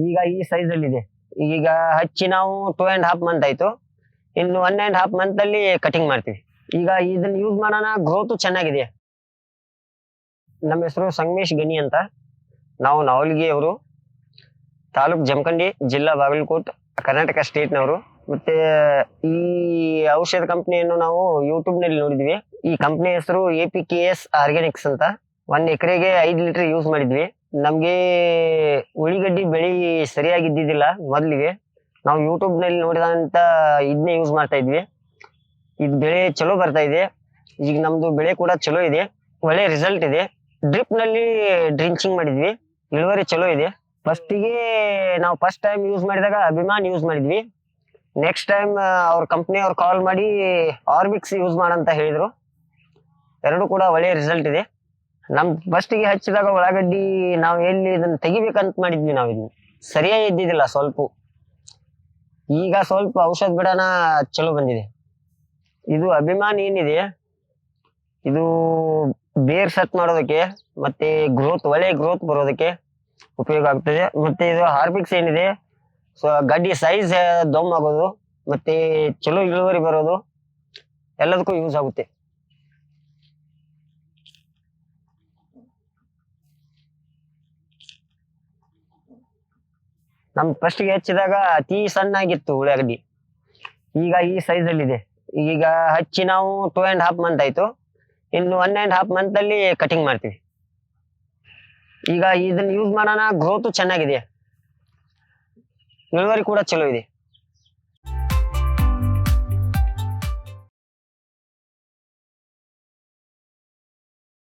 ಈಗ ಈ ಸೈಜ್ ಅಲ್ಲಿ ಇದೆ. ಈಗ ಹಚ್ಚಿ ನಾವು 2.5 ಮಂತ್ ಆಯ್ತು. ಇನ್ನು 1.5 ಮಂತ್ ಅಲ್ಲಿ ಕಟಿಂಗ್ ಮಾಡ್ತೀವಿ. ಈಗ ಇದನ್ನ ಯೂಸ್ ಮಾಡೋಣ, ಗ್ರೋತ್ ಚೆನ್ನಾಗಿದೆ. ನಮ್ಮ ಹೆಸರು ಸಂಗಮೇಶ್ ಗಣಿ ಅಂತ. ನಾವು ನವಲಗಿ ಅವರು, ತಾಲೂಕ್ ಜಮಖಂಡಿ, ಜಿಲ್ಲಾ ಬಾಗಲಕೋಟ್, ಕರ್ನಾಟಕ ಸ್ಟೇಟ್ ನವರು. ಮತ್ತೆ ಈ ಔಷಧ ಕಂಪನಿಯನ್ನು ನಾವು ಯೂಟ್ಯೂಬ್ ನಲ್ಲಿ ನೋಡಿದ್ವಿ. ಈ ಕಂಪನಿ ಹೆಸರು APKS ಆರ್ಗ್ಯಾನಿಕ್ಸ್ ಅಂತ. 1 ಎಕರೆಗೆ 5 ಲೀಟರ್ ಯೂಸ್ ಮಾಡಿದ್ವಿ. ನಮ್ಗೆ ಉಳಿಗಡ್ಡಿ ಬೆಳಿ ಸರಿಯಾಗಿದ್ದಿದ್ದಿಲ್ಲ ಮೊದ್ಲಿಗೆ. ನಾವು ಯೂಟ್ಯೂಬ್ ನಲ್ಲಿ ನೋಡಿದಂತ ಇದನ್ನೇ ಯೂಸ್ ಮಾಡ್ತಾ ಇದ್ವಿ. ಇದ್ ಬೆಳೆ ಚಲೋ ಬರ್ತಾ ಇದೆ. ಈಗ ನಮ್ದು ಬೆಳೆ ಕೂಡ ಚಲೋ ಇದೆ, ಒಳ್ಳೆ ರಿಸಲ್ಟ್ ಇದೆ. ಡ್ರಿಪ್ ನಲ್ಲಿ ಡ್ರಿಂಚಿಂಗ್ ಮಾಡಿದ್ವಿ, ಇಳುವರಿ ಚಲೋ ಇದೆ. ನಾವು ಫಸ್ಟ್ ಟೈಮ್ ಯೂಸ್ ಮಾಡಿದಾಗ ಅಭಿಮಾನ್ ಯೂಸ್ ಮಾಡಿದ್ವಿ. ನೆಕ್ಸ್ಟ್ ಟೈಮ್ ಅವ್ರ ಕಂಪ್ನಿ ಅವ್ರು ಕಾಲ್ ಮಾಡಿ ಆರ್ಬಿಕ್ಸ್ ಯೂಸ್ ಮಾಡಂತ ಹೇಳಿದ್ರು. ಎರಡು ಕೂಡ ಒಳ್ಳೆ ರಿಸಲ್ಟ್ ಇದೆ. ನಮ್ ಫಸ್ಟಿಗೆ ಹಚ್ಚಿದಾಗ ಉಳ್ಳಾಗಡ್ಡಿ ನಾವು ಎಲ್ಲಿ ಇದನ್ನ ತೆಗಿಬೇಕಂತ ಮಾಡಿದ್ವಿ, ನಾವು ಇದನ್ನ ಸರಿಯಾಗಿ ಇದ್ದಿದ್ದಿಲ್ಲ ಸ್ವಲ್ಪ. ಈಗ ಸ್ವಲ್ಪ ಔಷಧ ಬಿಡೋಣ ಚಲೋ ಬಂದಿದೆ. ಇದು ಅಭಿಮಾನ್ ಏನಿದೆ, ಇದು ಬೇರ್ ಸೆಟ್ ಮಾಡೋದಕ್ಕೆ ಮತ್ತೆ ಒಳ್ಳೆ ಗ್ರೋತ್ ಬರೋದಕ್ಕೆ ಉಪಯೋಗ ಆಗ್ತದೆ. ಮತ್ತೆ ಇದು ಹಾರ್ಬಿಕ್ಸ್ ಏನಿದೆ, ಗಡ್ಡಿ ಸೈಜ್ ದಮ್ ಆಗೋದು ಮತ್ತೆ ಚಲೋ ಇಳುವರಿ ಬರೋದು ಎಲ್ಲದಕ್ಕೂ ಯೂಸ್ ಆಗುತ್ತೆ. ನಮ್ ಫಸ್ಟ್ಗೆ ಹಚ್ಚಿದಾಗ ಅತಿ ಸಣ್ಣಾಗಿತ್ತು ಉಳ್ಳಾಗಡ್ಡಿ. ಈಗ ಈ ಸೈಜ್ ಅಲ್ಲಿ ಇದೆ. ಈಗ ಹಚ್ಚಿ ನಾವು 2.5 ಮಂತ್ ಆಯ್ತು. ಇನ್ನು 1.5 ಮಂತ್ ಅಲ್ಲಿ ಕಟಿಂಗ್ ಮಾಡ್ತೀವಿ. ಈಗ ಇದನ್ನ ಯೂಸ್ ಮಾಡೋಣ, ಗ್ರೋತ್ ಚೆನ್ನಾಗಿದೆ, ಇಳುವರಿ ಕೂಡ ಚಲೋ ಇದೆ.